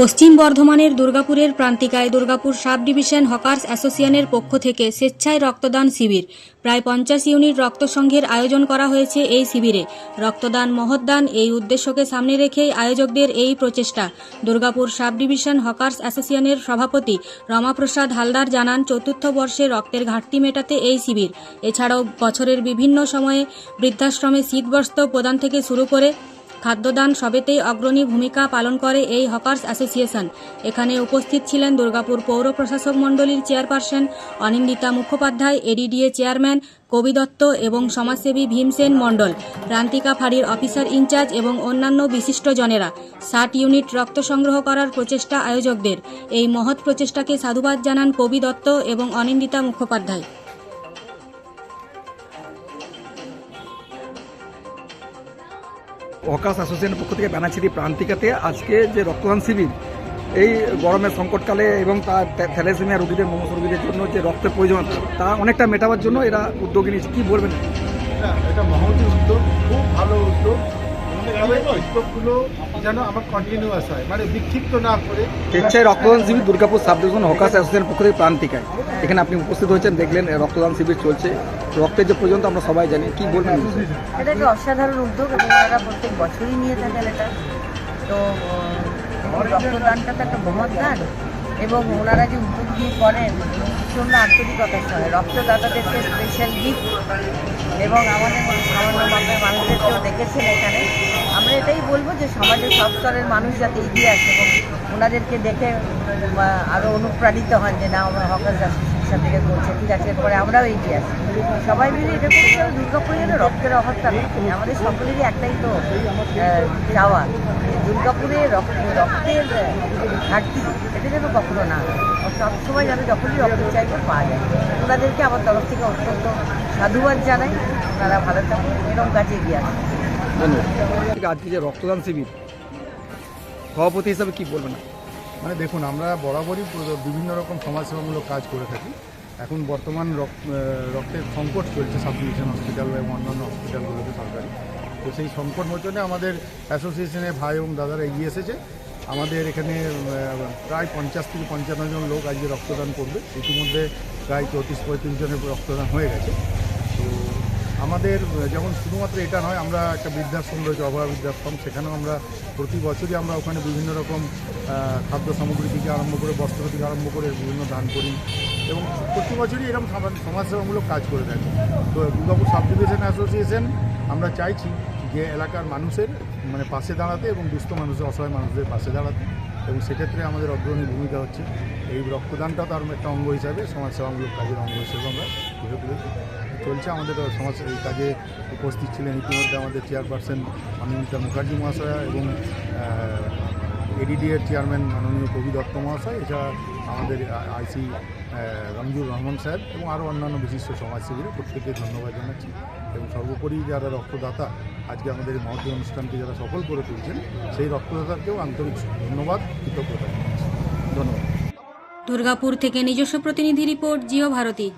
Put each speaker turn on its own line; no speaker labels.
পশ্চিম বর্ধমানের দুর্গাপুরের প্রান্তিকায় Durgapur sub division hawkers অ্যাসোসিয়েশনের পক্ষ থেকে স্বেচ্ছায় রক্তদান শিবির প্রায় 50 ইউনিট রক্ত সংঘের আয়োজন করা হয়েছে। এই শিবিরে রক্তদান মহৎদান এই উদ্দেশ্যকে সামনে রেখেই আয়োজকদের এই প্রচেষ্টা। দুর্গাপুর সাব ডিভিশন হকার্স অ্যাসোসিয়েশনের সভাপতি রমাপ্রসাদ হালদার জানান, চতুর্থ বর্ষে রক্তের ঘাটতি মেটাতে এই শিবির। এছাড়াও বছরের বিভিন্ন সময়ে বৃদ্ধাশ্রমে শীতবস্ত্র প্রদান থেকে শুরু করে খাদ্যদান সবেতেই অগ্রণী ভূমিকা পালন করে এই হকার্স অ্যাসোসিয়েশন। এখানে উপস্থিত ছিলেন দুর্গাপুর পৌর প্রশাসক মণ্ডলীর chairperson Anindita Mukhopadhyay, ADDA chairman কবি দত্ত এবং সমাজসেবী ভীমসেন মণ্ডল, প্রান্তিকা ফাঁড়ির অফিসার ইনচার্জ এবং অন্যান্য বিশিষ্টজনেরা। 60 ইউনিট রক্ত সংগ্রহ করার প্রচেষ্টা আয়োজকদের। এই মহৎ প্রচেষ্টাকে সাধুবাদ জানান কবি দত্ত এবং অনিন্দিতা মুখোপাধ্যায়।
হকার্স অ্যাসোসিয়েশনের পক্ষ থেকে ব্যানাচিরি প্রান্তিকাতে আজকে যে রক্তদান শিবির, এই গরমের সংকটকালে এবং তার থ্যালাসেমিয়া রোগীদের, মুমূর্ষু রোগীদের জন্য যে রক্তের প্রয়োজন তা অনেকটা মেটাবার জন্য এরা উদ্যোগী নিয়েছে। কী বলবেন?
এটা মহৎ উদ্যোগ, খুব ভালো উদ্যোগ। উদ্যোগগুলো যেন আমার কন্টিনিউয়াস হয়, মানে বিক্ষিপ্ত না করে।
স্বেচ্ছায় রক্তদান শিবির দুর্গাপুর সাব ডিভিশন হকার্স অ্যাসোসিয়েশনের পক্ষ থেকে প্রান্তিকায়, এখানে আপনি উপস্থিত হয়েছেন, দেখলেন রক্তদান শিবির চলছে। রক্তের যে পর্যন্ত আমরা সবাই জানি, কি বলবেন?
এটা একটা অসাধারণ উদ্যোগ এবং ওনারা প্রত্যেক বছরই নিয়ে থাকেন এটা। তো রক্তদানটা তো একটা মহৎ দান এবং ওনারা যে উদ্যোগ নিয়ে করেন ভীষণ আন্তরিকতার সঙ্গে রক্তদাতাদেরকে স্পেশাল গিফট এবং আমাদের মতো সামান্য মাপের মানুষদেরকেও দেখেছেন এখানে। আমরা এটাই বলবো যে সমাজের সব স্তরের মানুষ যাতে এগিয়ে আসে এবং ওনাদেরকে দেখে আরও অনুপ্রাণিত হন যে না, আমরা হকার্স অ্যাসোসিয়েশন থেকে বলছে, ঠিক আছে এরপরে আমরাও এগিয়ে আসি। সবাই মিলে এটা করতে হবে। দুর্গাপুরে যেন রক্তের অভাবটা নেই, আমাদের সকলেরই একটাই তো চাওয়া, দুর্গাপুরে রক্তের ঘাটতি এটা যেন কখনো না হয়। সবসময় যেন যখনই রক্ত চাইবে পাওয়া যায়। ওনাদেরকে আমার তরফ থেকে অত্যন্ত সাধুবাদ জানাই। ওনারা ভালো থাকুন, এরকম কাজে এগিয়ে আসেন।
ধন্যবাদ। আজকে যে রক্তদান শিবির, সভাপতি হিসাবে কি বলবেন?
মানে দেখুন, আমরা বরাবরই বিভিন্ন রকম সমাজসেবামূলক কাজ করে থাকি। এখন বর্তমান রক্তের সংকট চলছে সাব ডিভিশন হসপিটাল এবং অন্যান্য হসপিটালগুলোতে সরকারি। তো সেই সংকট মোচনে আমাদের অ্যাসোসিয়েশনের ভাই এবং দাদারা এগিয়ে এসেছে। আমাদের এখানে প্রায় 50 থেকে 55 জন লোক আজকে রক্তদান করবে। ইতিমধ্যে প্রায় 34-35 জনের রক্তদান হয়ে গেছে। তো আমাদের যেমন শুধুমাত্র এটা নয়, আমরা একটা বৃদ্ধাশ্রম রয়েছে, অভয়া বৃদ্ধাশ্রম, সেখানেও আমরা প্রতি বছরই আমরা ওখানে বিভিন্ন রকম খাদ্য সামগ্রী থেকে আরম্ভ করে, বস্ত্র থেকে আরম্ভ করে বিভিন্ন দান করি এবং প্রতি বছরই এরকম সমাজসেবামূলক কাজ করে থাকি। তো দুর্গাপুর সাব ডিভিশন অ্যাসোসিয়েশন আমরা চাইছি যে এলাকার মানুষের মানে পাশে দাঁড়াতে এবং দুস্থ মানুষের, অসহায় মানুষদের পাশে দাঁড়াতে, এবং সেক্ষেত্রে আমাদের অগ্রণী ভূমিকা হচ্ছে এই রক্তদানটা তার একটা অঙ্গ হিসাবে, সমাজসেবামূলক কাজের অঙ্গ হিসেবে আমরা গড়ে তুলেছি। চলছে আমাদের সমাজ এই কাজে উপস্থিত ছিলেন ইতিমধ্যে আমাদের চেয়ারপারসন অনিন্দিতা মুখার্জি মহাশয়া এবং এডিডিএর চেয়ারম্যান মাননীয় কবি দত্ত মহাশয়, এছাড়া আমাদের আইসি রমজুর রহমান সাহেব এবং আরও অন্যান্য বিশিষ্ট সমাজসেবীরা। প্রত্যেককে ধন্যবাদ জানাচ্ছি এবং সর্বোপরি যারা রক্তদাতা আজকে আমাদের এই মহতী অনুষ্ঠানকে যারা সফল করে তুলছেন, সেই রক্তদাতাকেও আন্তরিক ধন্যবাদ, কৃতজ্ঞতা জানাচ্ছি। ধন্যবাদ।
দুর্গাপুর থেকে নিজস্ব প্রতিনিধি রিপোর্ট, জিও ভারতী।